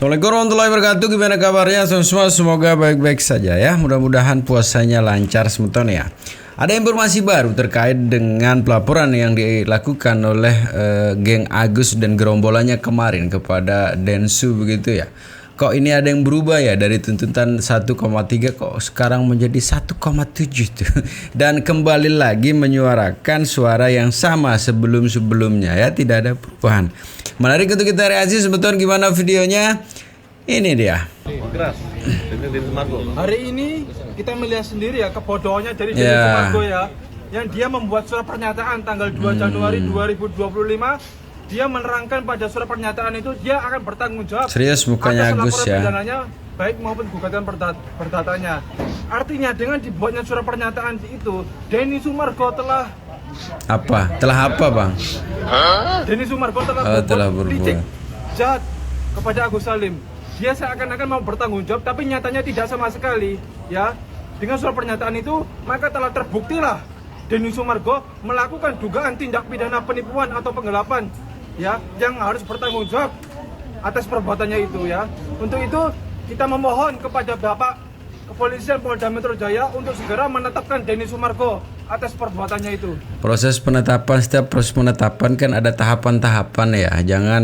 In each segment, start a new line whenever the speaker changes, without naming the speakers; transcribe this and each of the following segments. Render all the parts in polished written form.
Assalamualaikum warahmatullahi wabarakatuh. Gimana kabarnya semua? Semoga baik-baik saja ya. Mudah-mudahan puasanya lancar semeton ya. Ada informasi baru terkait dengan pelaporan yang dilakukan oleh geng Agus dan gerombolannya kemarin kepada Densu begitu ya. Kok ini ada yang berubah ya, dari tuntutan 1,3 kok sekarang menjadi 1,7 tuh. Dan kembali lagi menyuarakan suara yang sama sebelum-sebelumnya ya, tidak ada perubahan. Menarik untuk kita reaksi sebetulnya. Gimana videonya? Ini dia.
Keras. Hari ini kita melihat sendiri ya kebodohannya dari Denny
Ya.
Sumargo ya, yang dia membuat surat pernyataan tanggal 2 Januari 2025. Dia menerangkan pada surat pernyataan itu dia akan bertanggung jawab
Serius mukanya
atas
Agus
laporan
ya.
pidananya baik maupun gugatan perdatanya. Artinya dengan dibuatnya surat pernyataan itu, Denny Sumargo telah
Telah apa bang?
Denny Sumargo
Telah
berbuat
berbuat.
licik, jahat kepada Agus Salim. Dia seakan-akan mau bertanggung jawab, tapi nyatanya tidak sama sekali. Ya, dengan surat pernyataan itu, maka telah terbuktilah Denny Sumargo melakukan dugaan tindak pidana penipuan atau penggelapan, ya, yang harus bertanggung jawab atas perbuatannya itu. Ya, untuk itu kita memohon kepada Bapak Kepolisian Polda Metro Jaya untuk segera menetapkan Denny Sumargo atas perbuatannya itu.
Setiap proses penetapan kan ada tahapan-tahapan ya. Jangan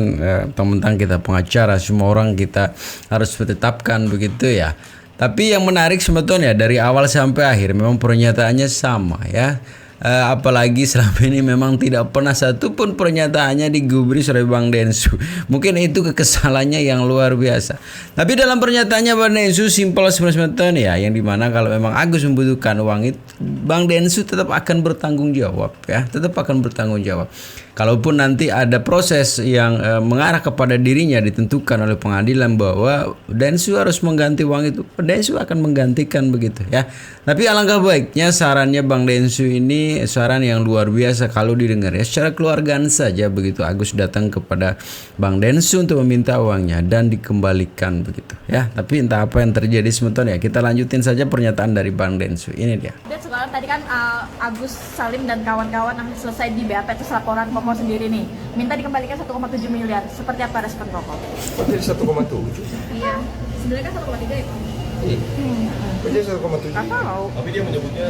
mentang-mentang kita pengacara semua orang kita harus ditetapkan begitu ya. Tapi yang menarik sebetulnya dari awal sampai akhir memang pernyataannya sama ya. Apalagi selama ini memang tidak pernah satupun pernyataannya digubris oleh Bang Densu. Mungkin itu kekesalannya yang luar biasa. Tapi dalam pernyataannya Bang Densu simpel sebenarnya ya, yang dimana kalau memang Agus membutuhkan uang itu, Bang Densu tetap akan bertanggung jawab ya, tetap akan bertanggung jawab. Kalaupun nanti ada proses yang mengarah kepada dirinya ditentukan oleh pengadilan bahwa Densu harus mengganti uang itu, Densu akan menggantikan begitu ya. Tapi alangkah baiknya sarannya Bang Densu ini saran yang luar biasa kalau didengar ya, secara keluargaan saja begitu. Agus datang kepada Bang Densu untuk meminta uangnya dan dikembalikan begitu ya. Tapi entah apa yang terjadi sebetulnya ya. Kita lanjutin saja pernyataan dari Bang Densu. Ini dia.
Dan sekarang tadi kan Agus Salim dan kawan-kawan selesai di BAP atas laporan Koko sendiri nih, minta dikembalikan 1,7 miliar. Seperti apa respon Koko?
Kok jadi 1,7?
Iya, sebenarnya kan 1,3 ya Pak?
Iya. Kok jadi 1,7?
Nggak tahu.
Tapi dia menyebutnya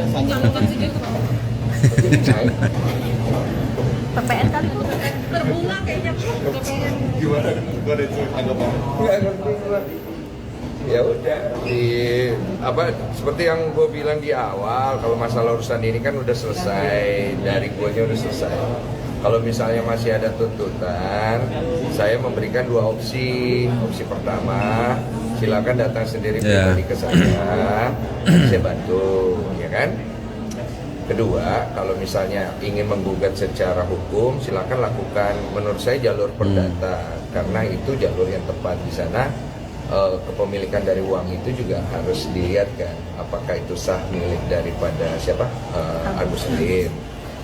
PPN kali itu berbunga kayaknya PPN.
gimana? Gimana itu anggapan?
Nggak ngerti gua. Ya udah, seperti yang gue bilang di awal, kalau masalah urusan ini kan udah selesai, dari guanya udah selesai. Kalau misalnya masih ada tuntutan, saya memberikan dua opsi. Opsi pertama, silakan datang sendiri pribadi ke saya bantu, ya kan? Kedua, kalau misalnya ingin menggugat secara hukum, silakan lakukan. Menurut saya jalur perdata, karena itu jalur yang tepat di sana. Kepemilikan dari uang itu juga harus dilihat kan, apakah itu sah milik daripada siapa, Agus Salim.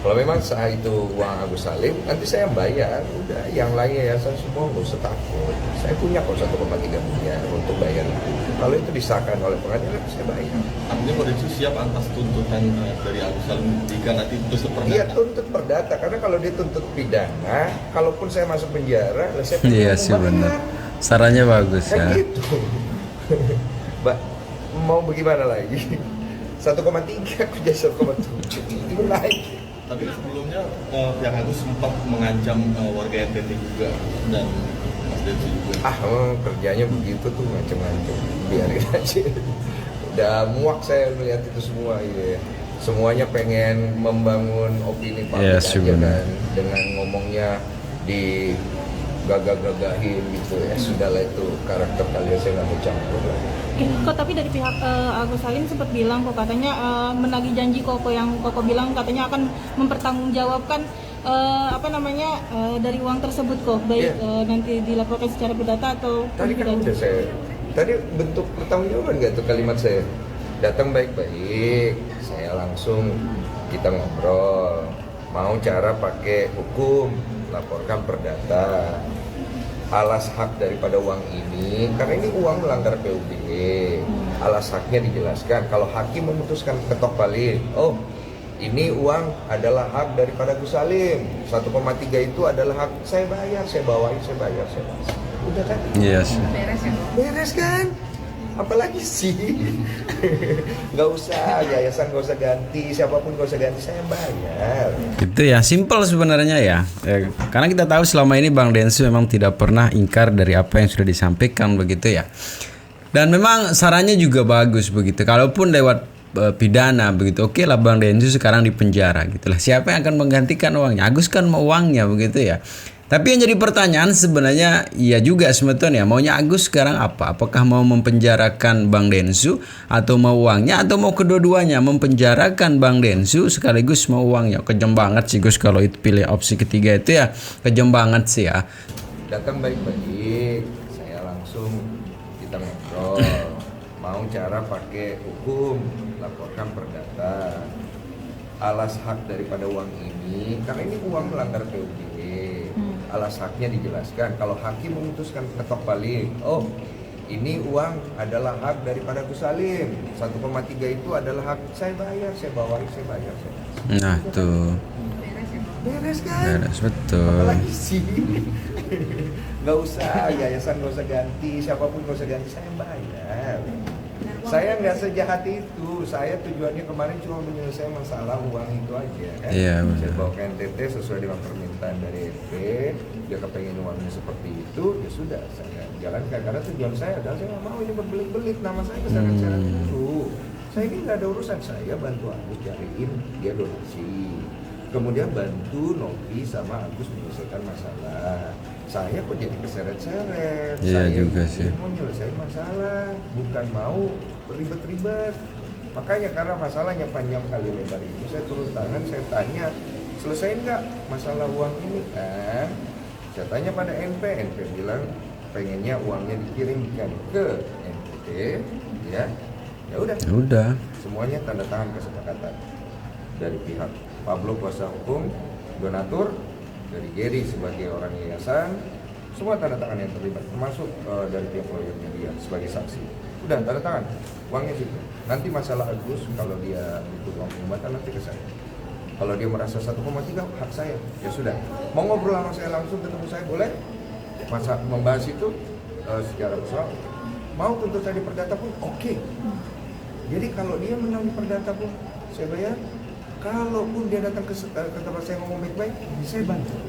Kalau memang sah itu uang Agus Salim, nanti saya bayar. Udah, yang lain yayasan semua nggak usah takut. Saya punya kok 1,3 miliar untuk bayar itu. Kalau itu disahkan oleh pengadilan, saya bayar.
Artinya Densu siap atas tuntutan dari Agus Salim jika nanti tuntut perdata?
Iya, tuntut perdata, karena kalau dituntut pidana, kalaupun saya masuk penjara, saya
Iya sih benar. Sarannya bagus
kan
ya.
gitu. Mbak, mau bagaimana lagi? 1,3 aku jadi 1,7, itu naik.
Tapi sebelumnya pihak Agus sempat mengancam warga NTT juga dan Mas Densu juga.
Kerjanya begitu tuh, macam-macam. Biarin aja. Udah muak saya melihat itu semua ya. Semuanya pengen membangun opini publik aja kan, dengan ngomongnya di gagah-gagahin gitu ya. Sudahlah, itu karakter kalian, saya nggak mau campur lah.
Kok tapi dari pihak Agus Salim sempat bilang kok katanya menagih janji Koko yang Koko bilang katanya akan mempertanggungjawabkan dari uang tersebut kok, baik nanti dilaporkan secara perdata atau
Tadi kan udah tadi bentuk pertanggungjawaban nggak tuh kalimat saya? Datang baik-baik, saya langsung kita ngobrol, mau cara pakai hukum, laporkan perdata. Alas hak daripada uang ini, karena ini uang melanggar PUBG, alas haknya dijelaskan. Kalau hakim memutuskan ketok balik, oh ini uang adalah hak daripada Gus Salim, 1,3 itu adalah hak, saya bayar, saya bawain, saya bayar. Udah kan?
Iya sih.
Beres kan? Apalagi sih? Nggak usah, yayasan nggak usah ganti, siapapun nggak usah ganti, saya bayar.
Gitu ya, simple sebenarnya ya. Karena kita tahu selama ini Bang Densu memang tidak pernah ingkar dari apa yang sudah disampaikan begitu ya. Dan memang sarannya juga bagus begitu. Kalaupun lewat pidana begitu, oke lah Bang Densu sekarang di penjara gitulah. Siapa yang akan menggantikan uangnya? Agus kan mau uangnya begitu ya. Tapi yang jadi pertanyaan sebenarnya iya juga sebetulnya, maunya Agus sekarang apa? Apakah mau mempenjarakan Bang Densu atau mau uangnya, atau mau kedua-duanya, mempenjarakan Bang Densu sekaligus mau uangnya? Kejam banget sih Gus kalau itu pilih opsi ketiga itu ya, kejam banget sih ya.
Datang baik-baik, saya langsung kita ngobrol. Mau cara pakai hukum, laporkan perdata. Alas hak daripada uang ini, karena ini uang melanggar PUBG. Alas haknya dijelaskan. Kalau hakim memutuskan ketok balik, oh ini uang adalah hak daripada Gus Salim, 1,3 itu adalah hak, saya bayar, saya bawain, saya bayar, saya.
Nah tuh.
Beres kan?
Beres betul.
Apalagi sih? Nggak usah, yayasan nggak usah ganti, siapapun nggak usah ganti, saya bayar. Saya nggak sejahat itu, saya tujuannya kemarin cuma menyelesaikan masalah uang itu aja kan.
Iya, benar.
Saya bawa ke NTT sesuai dengan permintaan dari FP, dia kepengen uangnya seperti itu, ya sudah saya jalankan. Karena tujuan saya adalah saya nggak mau ini berbelit-belit, nama saya keseret-seret dulu. Saya ini nggak ada urusan, saya bantu Agus cariin dia donasi. Kemudian bantu Novi sama Agus menyelesaikan masalah. Saya kok jadi keseret-seret.
Iya
Saya
juga sih.
mau nyelesain masalah, bukan mau ribet-ribet. Makanya karena masalahnya panjang kali lebar itu, saya turun tangan, saya tanya, selesai nggak masalah uang ini kan? Saya tanya pada NP bilang pengennya uangnya dikirimkan ke NTT, ya udah.
Udah.
Semuanya tanda tangan kesepakatan dari pihak Pablo kuasa hukum, donatur, dari Gary sebagai orang yayasan, semua tanda tangan yang terlibat, termasuk dari pihak lawyernya dia sebagai saksi. Udah tanda tangan, uangnya situ. Nanti masalah Agus, kalau dia butuh uang pengobatan nanti ke saya. Kalau dia merasa 1,3 hak saya, ya sudah. Mau ngobrol sama saya langsung, ketemu saya boleh. Masa membahas itu secara personal. Mau tuntut saya di perdata pun oke. Jadi kalau dia menang di perdata pun saya bayar. Kalaupun dia datang ke tempat saya ngomong baik-baik, saya bantu.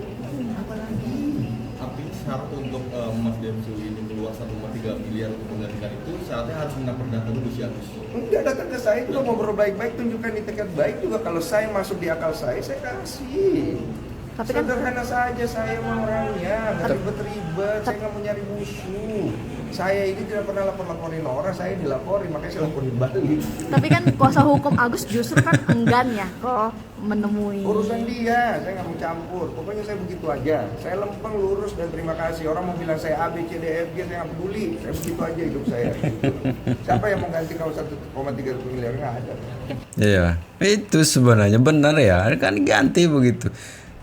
Apa lagi?
Tapi syarat untuk Mas Densu ini keluar 1,3 miliar untuk menggantikan itu, syaratnya harus menang perdata dulu sih Agus.
Enggak, datang ke saya juga ngobrol baik-baik, tunjukkan itikat baik juga. Kalau saya masuk di akal saya kasih.
Tapi kan-
Sederhana saja saya mau orangnya, nggak ribet-ribet, saya nggak mau nyari musuh. Saya ini tidak pernah lapor-laporin orang, saya dilaporin, makanya saya laporin balik.
Tapi kan kuasa hukum Agus justru kan enggan ya kok menemui.
Urusan dia, saya nggak mau campur. Pokoknya saya begitu aja. Saya lempeng, lurus, dan terima kasih. Orang mau bilang saya A, B, C, D, F, G, saya nggak peduli. Saya begitu aja hidup saya. Siapa yang mau ganti kalau 1,3 miliar? Nggak ada.
Iya, itu sebenarnya benar ya, kan ganti begitu.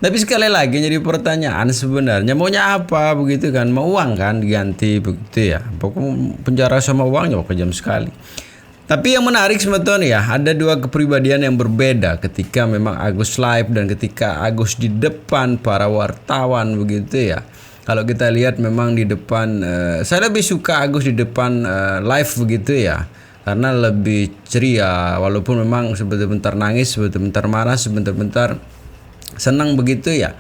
Tapi sekali lagi jadi pertanyaan sebenarnya maunya apa begitu kan, mau uang kan diganti begitu ya. Pokoknya penjara sama uangnya kejam sekali. Tapi yang menarik sebetulnya ya, ada dua kepribadian yang berbeda ketika memang Agus live dan ketika Agus di depan para wartawan begitu ya. Kalau kita lihat memang di depan, saya lebih suka Agus di depan live begitu ya. Karena lebih ceria, walaupun memang sebentar nangis, sebentar marah, sebentar senang begitu ya.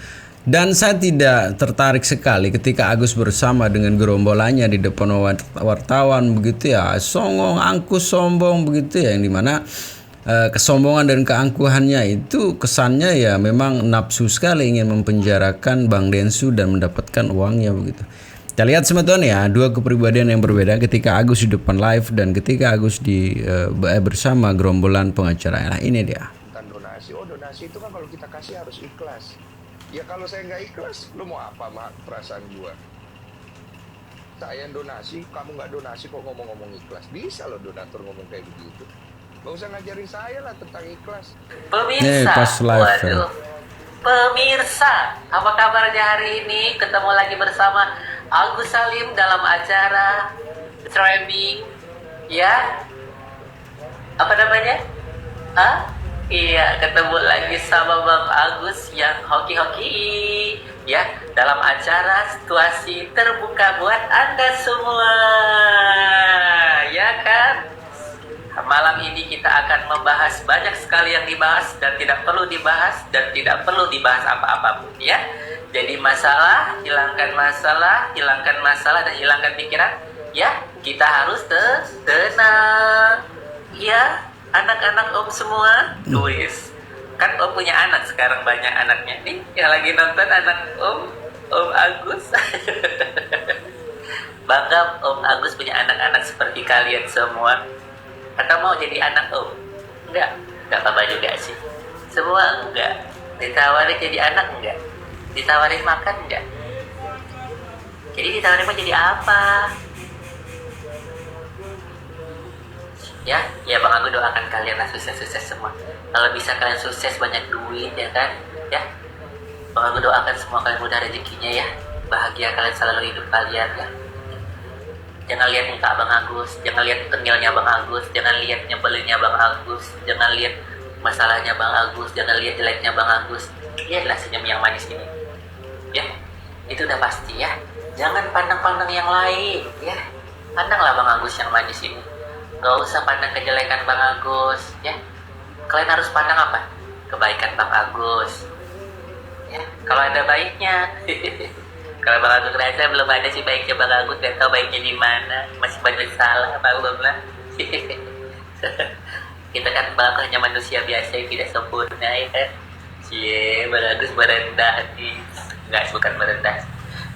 Dan saya tidak tertarik sekali ketika Agus bersama dengan gerombolannya di depan wartawan begitu ya, songong, angkuh, sombong begitu ya, yang dimana kesombongan dan keangkuhannya itu kesannya ya memang nafsu sekali ingin mempenjarakan Bang Densu dan mendapatkan uangnya begitu. Kita lihat sebetulnya ya, dua kepribadian yang berbeda ketika Agus di depan live dan ketika Agus di bersama gerombolan pengacara. Nah ini dia.
Donasi, donasi itu kan kalau kita kasih harus ikhlas. Ya kalau saya nggak ikhlas, lu mau apa mak perasaan gua? Saya yang donasi, kamu nggak donasi kok ngomong-ngomong ikhlas? Bisa loh donatur ngomong kayak begitu. Gak usah ngajarin saya lah tentang ikhlas.
Pemirsa,
pas live,
waduh. Pemirsa, apa kabarnya hari ini? Ketemu lagi bersama Agus Salim dalam acara streaming, ya? Apa namanya? Iya, ketemu lagi sama Bang Agus yang hoki-hoki. ya dalam acara situasi terbuka buat Anda semua, ya kan? Malam ini kita akan membahas banyak sekali yang dibahas dan tidak perlu dibahas dan tidak perlu dibahas apa-apa pun, ya. Jadi hilangkan masalah dan hilangkan pikiran, ya. Kita harus tenang, ya. Anak-anak Om semua, tulis. Kan Om punya anak sekarang, banyak anaknya nih. Yang lagi nonton anak Om Agus. Bangga Om Agus punya anak-anak seperti kalian semua. Atau mau jadi anak Om? Enggak apa-apa juga sih. Semua enggak. Ditawarin jadi anak enggak? Ditawarin makan enggak? Jadi ditawarin mau jadi apa? Ya Bang Agus doakan kalian lah sukses-sukses semua. Kalau bisa kalian sukses, banyak duit, ya kan? Ya, Bang Agus doakan semua kalian mudah rezekinya, ya. Bahagia kalian selalu hidup kalian, ya. Jangan lihat muka Bang Agus, jangan lihat tengilnya Bang Agus, jangan lihat nyebelinnya Bang Agus, jangan lihat masalahnya Bang Agus, jangan lihat jeleknya Bang Agus. Lihatlah senyum yang manis ini, ya. Itu udah pasti, ya. Jangan pandang-pandang yang lain, ya. Pandanglah Bang Agus yang manis ini. Gak usah pandang kejelekan Bang Agus, ya. Kalian harus pandang apa? Kebaikan Bang Agus, ya. Kalau ada baiknya. Kalau Bang Agus rasa belum ada sih baiknya Bang Agus, gak tau baiknya di mana, masih banyak salah belum lah. Kita kan Bang Agus hanya manusia biasa yang tidak sempurna, ya kan. Bang Agus merendah hati, nggak, bukan merendah,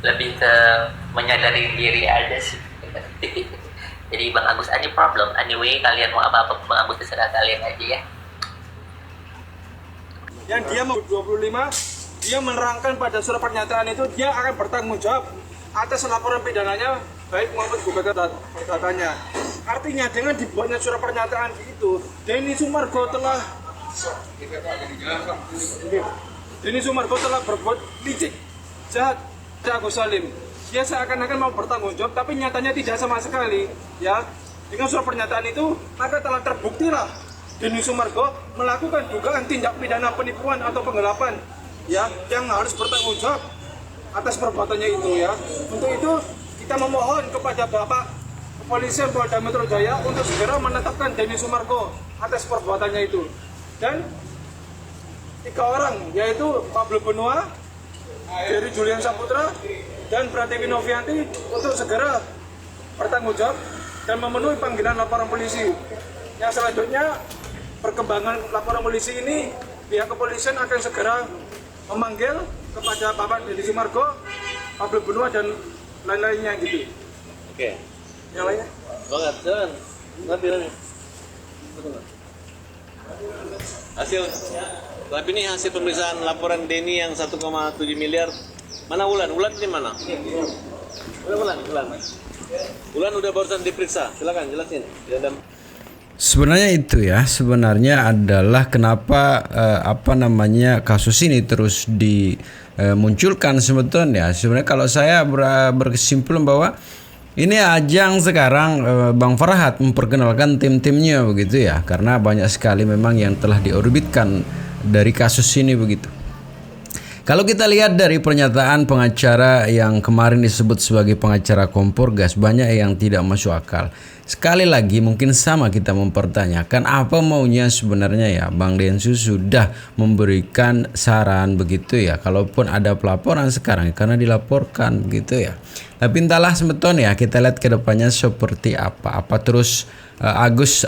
lebih ke menyadari diri aja sih. Jadi Bang Agus any problem, anyway kalian mau apa-apa Bang Agus terserah kalian aja, ya.
Yang dia mau 25, dia menerangkan pada surat pernyataan itu dia akan bertanggung jawab atas laporan pidananya baik maupun gugatannya. Artinya dengan dibuatnya surat pernyataan itu, Denny Sumargo telah berbuat licik, jahat pada Agus Salim. Dia seakan-akan mau bertanggung jawab, tapi nyatanya tidak sama sekali, ya. Dengan surat pernyataan itu, maka telah terbuktilah Denny Sumargo melakukan dugaan tindak pidana penipuan atau penggelapan, ya, yang harus bertanggung jawab atas perbuatannya itu, ya. Untuk itu kita memohon kepada Bapak Kepolisian Polda Metro Jaya untuk segera menetapkan Denny Sumargo atas perbuatannya itu. Dan 3 orang, yaitu Pablo Benua, Ferry Julian Saputra, dan Pratiwi Novianti untuk segera bertanggung jawab dan memenuhi panggilan laporan polisi. Yang selanjutnya, perkembangan laporan polisi ini, pihak kepolisian akan segera memanggil kepada Bapak Denny Sumargo, Pablo Benua, dan lain-lainnya gitu.
Oke.
Yang lainnya?
Banget, jalan. Nanti. Hasil. Tapi ini hasil pemeriksaan laporan Denny yang 1,7 miliar. Mana Ulan? Ulan di mana? Ulan. Ulan udah barusan diperiksa. Silakan jelasin.
Sebenarnya itu ya, sebenarnya adalah kenapa kasus ini terus dimunculkan sebetulnya. Sebenarnya kalau saya berkesimpulan bahwa ini ajang sekarang Bang Farhat memperkenalkan tim-timnya begitu ya, karena banyak sekali memang yang telah diorbitkan dari kasus ini begitu. Kalau kita lihat dari pernyataan pengacara yang kemarin disebut sebagai pengacara kompor gas, banyak yang tidak masuk akal. Sekali lagi mungkin sama kita mempertanyakan apa maunya sebenarnya ya. Bang Densus sudah memberikan saran begitu ya. Kalaupun ada pelaporan sekarang karena dilaporkan begitu ya. Tapi entahlah sebetulnya kita lihat ke depannya seperti apa. Apa terus Agus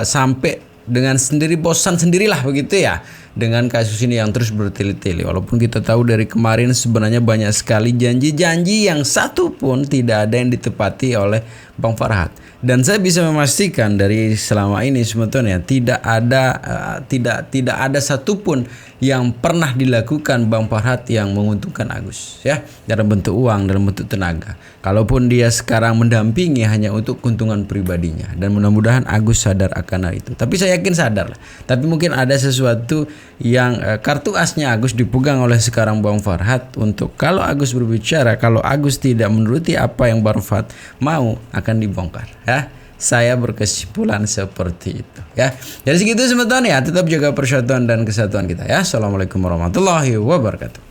sampai dengan sendiri bosan sendirilah begitu ya dengan kasus ini yang terus bertele-tele. Walaupun kita tahu dari kemarin sebenarnya banyak sekali janji-janji yang satu pun tidak ada yang ditepati oleh Bang Farhat. Dan saya bisa memastikan dari selama ini sebetulnya tidak ada satupun yang pernah dilakukan Bang Farhat yang menguntungkan Agus ya, dalam bentuk uang, dalam bentuk tenaga. Kalaupun dia sekarang mendampingi hanya untuk keuntungan pribadinya, dan mudah-mudahan Agus sadar akan hal itu. Tapi saya yakin sadar lah. Tapi mungkin ada sesuatu yang kartu asnya Agus dipegang oleh sekarang Bang Farhat untuk kalau Agus berbicara, kalau Agus tidak menuruti apa yang Bang Farhat mau, akan dibongkar ya. Saya berkesimpulan seperti itu ya. Jadi segitu sebetulnya, tetap jaga persatuan dan kesatuan kita ya. Assalamualaikum warahmatullahi wabarakatuh.